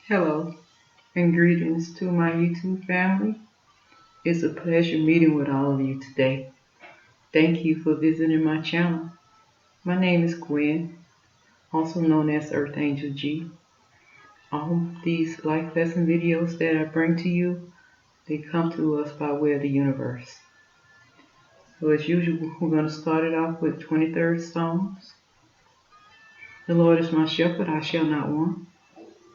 Hello and greetings to my YouTube family. It's a pleasure meeting with all of you today. Thank you for visiting my channel. My name is Gwen, also known as Earth Angel G. All these life lesson videos that I bring to you, they come to us by way of the universe. So as usual, we're going to start it off with 23rd Psalms. The Lord is my shepherd, I shall not want.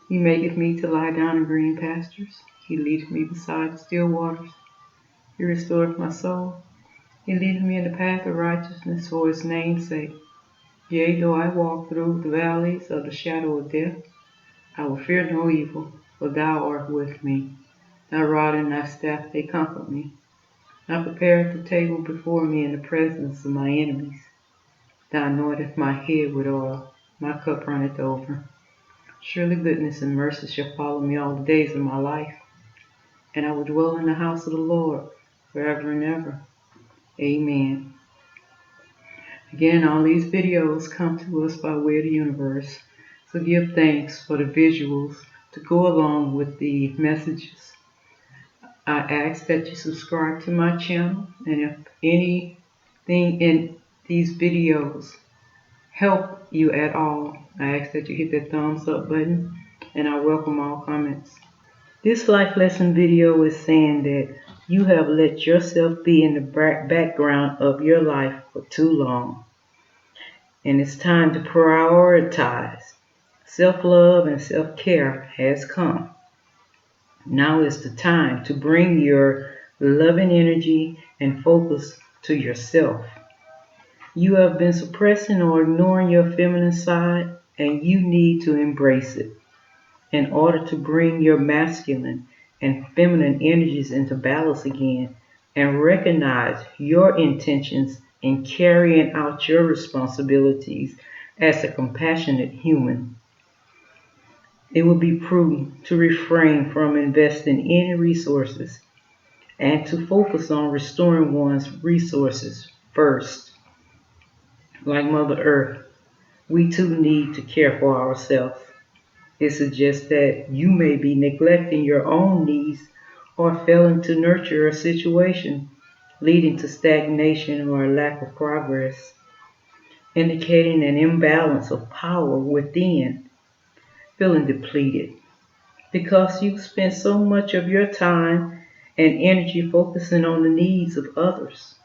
He maketh me to lie down in green pastures. He leadeth me beside the still waters. He restoreth my soul. He leadeth me in the path of righteousness for his name's sake. Yea, though I walk through the valleys of the shadow of death, I will fear no evil, for thou art with me. Thy rod and thy staff, they comfort me. Thou preparest the table before me in the presence of my enemies. Thou anointest my head with oil, my cup runneth over. Surely goodness and mercy shall follow me all the days of my life, and I will dwell in the house of the Lord forever and ever. Amen. Again, all these videos come to us by way of the universe, so give thanks for the visuals to go along with the messages. I ask that you subscribe to my channel, and if anything in these videos help you at all, I ask that you hit that thumbs up button, and I welcome all comments. This life lesson video is saying that you have let yourself be in the background of your life for too long. And it's time to prioritize. Self-love and self-care has come. Now is the time to bring your loving energy and focus to yourself. You have been suppressing or ignoring your feminine side, and you need to embrace it in order to bring your masculine and feminine energies into balance again and recognize your intentions in carrying out your responsibilities as a compassionate human. It would be prudent to refrain from investing any resources and to focus on restoring one's resources first. Like Mother Earth, we too need to care for ourselves. It suggests that you may be neglecting your own needs or failing to nurture a situation, leading to stagnation or a lack of progress, indicating an imbalance of power within, feeling depleted, because you spend so much of your time and energy focusing on the needs of others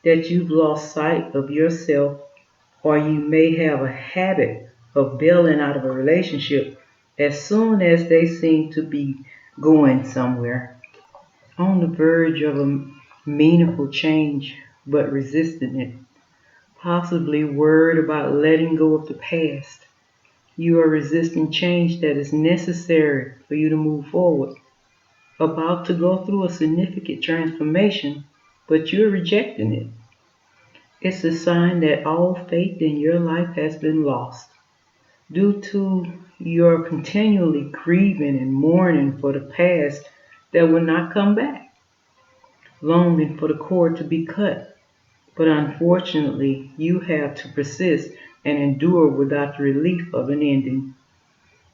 that you've lost sight of yourself, or you may have a habit of bailing out of a relationship as soon as they seem to be going somewhere, on the verge of a meaningful change but resisting it, possibly worried about letting go of the past. You are resisting change that is necessary for you to move forward, about to go through a significant transformation, but you're rejecting it. It's a sign that all faith in your life has been lost due to your continually grieving and mourning for the past that will not come back, longing for the cord to be cut. But unfortunately, you have to persist and endure without the relief of an ending.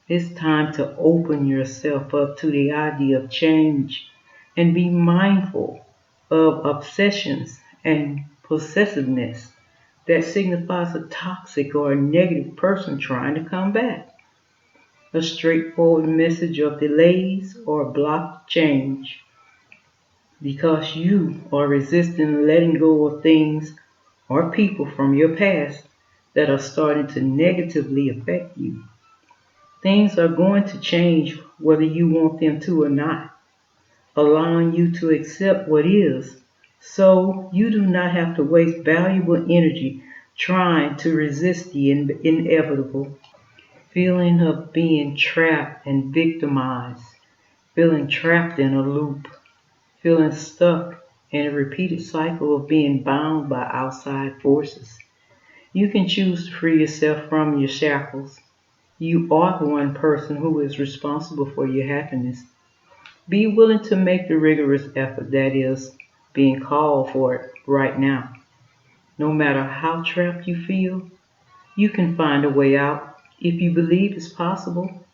It's time to open yourself up to the idea of change and be mindful of obsessions and possessiveness that signifies a toxic or a negative person trying to come back. A straightforward message of delays or blocked change, because you are resisting letting go of things or people from your past that are starting to negatively affect you. Things are going to change whether you want them to or not, allowing you to accept what is, so you do not have to waste valuable energy trying to resist the inevitable. Feeling of being trapped and victimized, feeling trapped in a loop, feeling stuck in a repeated cycle of being bound by outside forces. You can choose to free yourself from your shackles. You are the one person who is responsible for your happiness. Be willing to make the rigorous effort that is being called for it right now. No matter how trapped you feel, you can find a way out if you believe it's possible.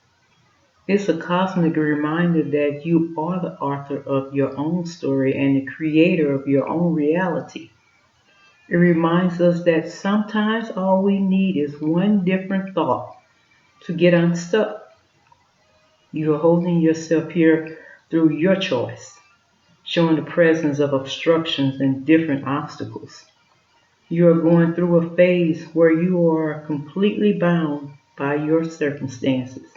It's a cosmic reminder that you are the author of your own story and the creator of your own reality. It reminds us that sometimes all we need is one different thought to get unstuck. You are holding yourself here through your choice, showing the presence of obstructions and different obstacles. You are going through a phase where you are completely bound by your circumstances,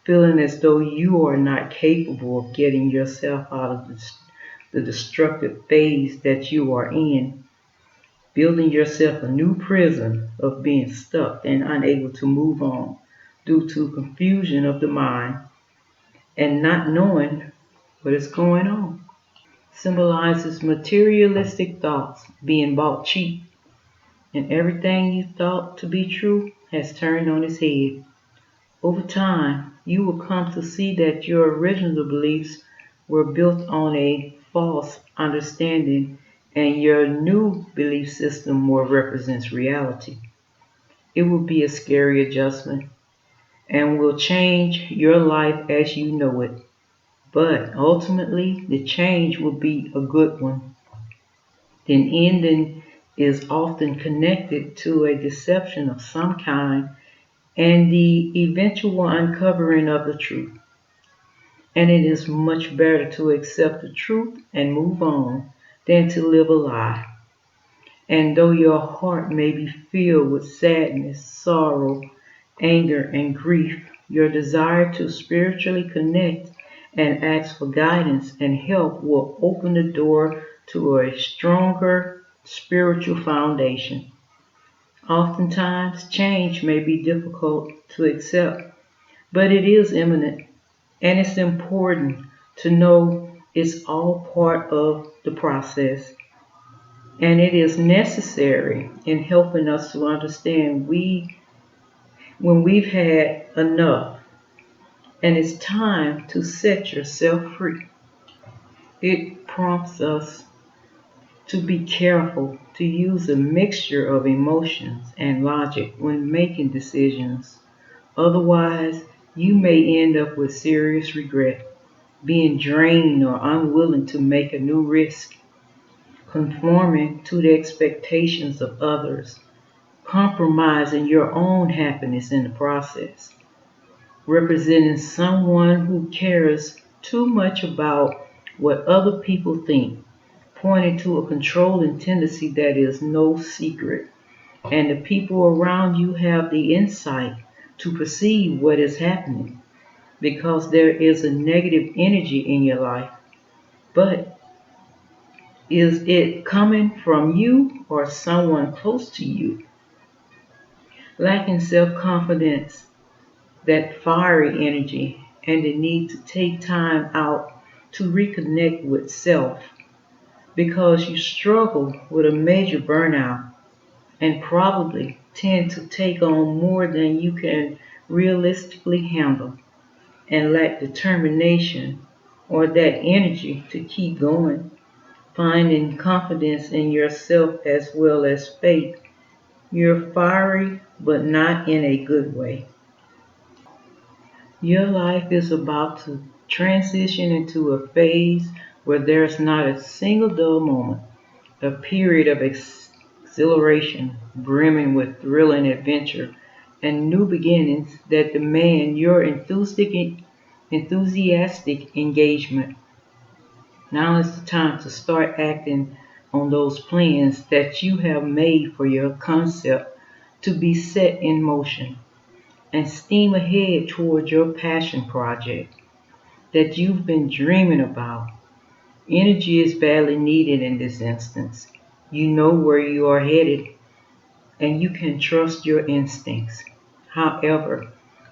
feeling as though you are not capable of getting yourself out of the destructive phase that you are in, building yourself a new prison of being stuck and unable to move on due to confusion of the mind and not knowing what is going on. Symbolizes materialistic thoughts being bought cheap, and everything you thought to be true has turned on its head. Over time, you will come to see that your original beliefs were built on a false understanding, and your new belief system more represents reality. It will be a scary adjustment and will change your life as you know it. But ultimately, the change will be a good one. The ending is often connected to a deception of some kind and the eventual uncovering of the truth. And it is much better to accept the truth and move on than to live a lie. And though your heart may be filled with sadness, sorrow, anger, and grief, your desire to spiritually connect and ask for guidance and help will open the door to a stronger spiritual foundation. Oftentimes, change may be difficult to accept, but it is imminent, and it's important to know it's all part of the process. And it is necessary in helping us to understand when we've had enough and it's time to set yourself free. It prompts us to be careful to use a mixture of emotions and logic when making decisions. Otherwise, you may end up with serious regret, being drained or unwilling to make a new risk, conforming to the expectations of others, compromising your own happiness in the process, representing someone who cares too much about what other people think, pointing to a controlling tendency that is no secret, and the people around you have the insight to perceive what is happening because there is a negative energy in your life. But is it coming from you or someone close to you? Lacking self confidence, that fiery energy, and the need to take time out to reconnect with self because you struggle with a major burnout and probably tend to take on more than you can realistically handle and lack determination or that energy to keep going. Finding confidence in yourself as well as faith. You're fiery, but not in a good way. Your life is about to transition into a phase where there's not a single dull moment, a period of exhilaration brimming with thrilling adventure and new beginnings that demand your enthusiastic engagement. Now is the time to start acting on those plans that you have made for your concept to be set in motion and steam ahead toward your passion project that you've been dreaming about. Energy is badly needed in this instance. You know where you are headed and you can trust your instincts. However,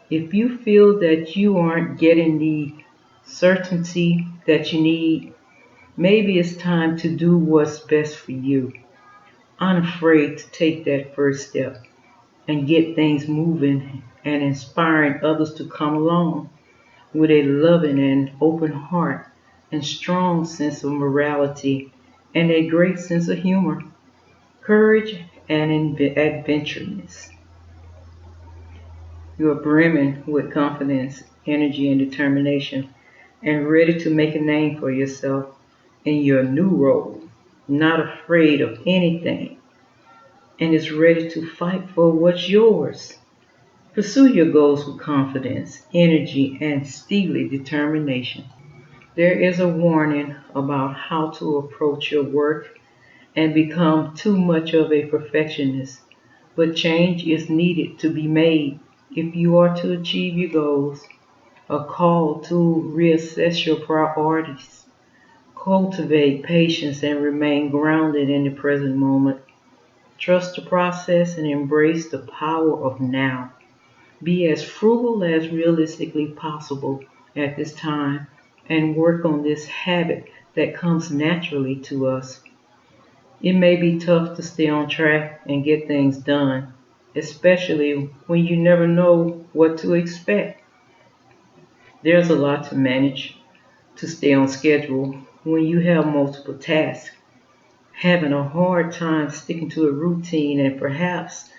if you feel that you aren't getting the certainty that you need, maybe it's time to do what's best for you. Unafraid to take that first step and get things moving and inspiring others to come along with a loving and open heart and strong sense of morality and a great sense of humor, courage, and adventureness. You are brimming with confidence energy, and determination, and ready to make a name for yourself in your new role, not afraid of anything, and is ready to fight for what's yours. Pursue your goals with confidence, energy, and steely determination. There is a warning about how to approach your work and become too much of a perfectionist, but change is needed to be made if you are to achieve your goals. A call to reassess your priorities, cultivate patience, and remain grounded in the present moment. Trust the process and embrace the power of now. Be as frugal as realistically possible at this time and work on this habit that comes naturally to us. It may be tough to stay on track and get things done, especially when you never know what to expect. There's a lot to manage to stay on schedule when you have multiple tasks, having a hard time sticking to a routine, and perhaps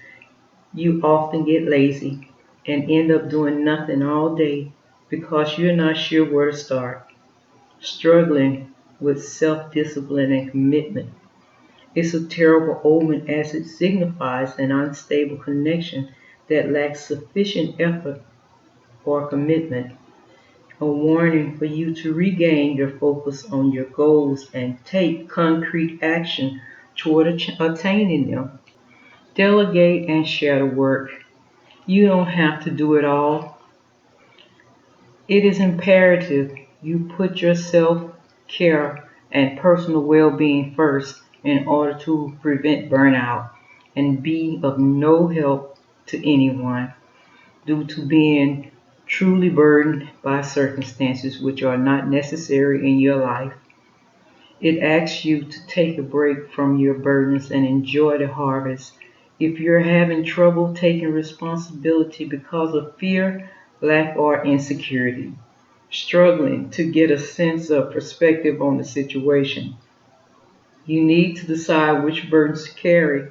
you often get lazy and end up doing nothing all day because you're not sure where to start. Struggling with self discipline and commitment. It's a terrible omen as it signifies an unstable connection that lacks sufficient effort or commitment. A warning for you to regain your focus on your goals and take concrete action toward attaining them. Delegate and share the work. You don't have to do it all. It is imperative you put your self care and personal well being first in order to prevent burnout and be of no help to anyone due to being truly burdened by circumstances which are not necessary in your life. It asks you to take a break from your burdens and enjoy the harvest. If you're having trouble taking responsibility because of fear, lack, or insecurity, struggling to get a sense of perspective on the situation, you need to decide which burdens to carry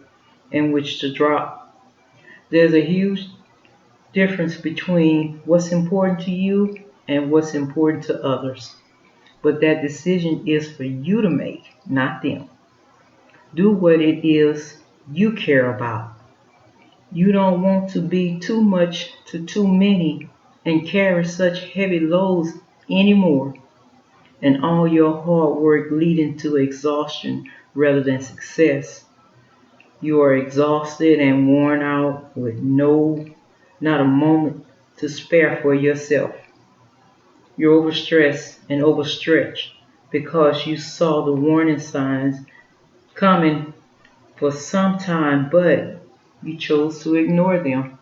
and which to drop. There's a huge difference between what's important to you and what's important to others. But that decision is for you to make, not them. Do what it is you care about. You don't want to be too much to too many and carry such heavy loads anymore, and all your hard work leading to exhaustion rather than success. You are exhausted and worn out with not a moment to spare for yourself. You're overstressed and overstretched because you saw the warning signs coming for some time, but you chose to ignore them.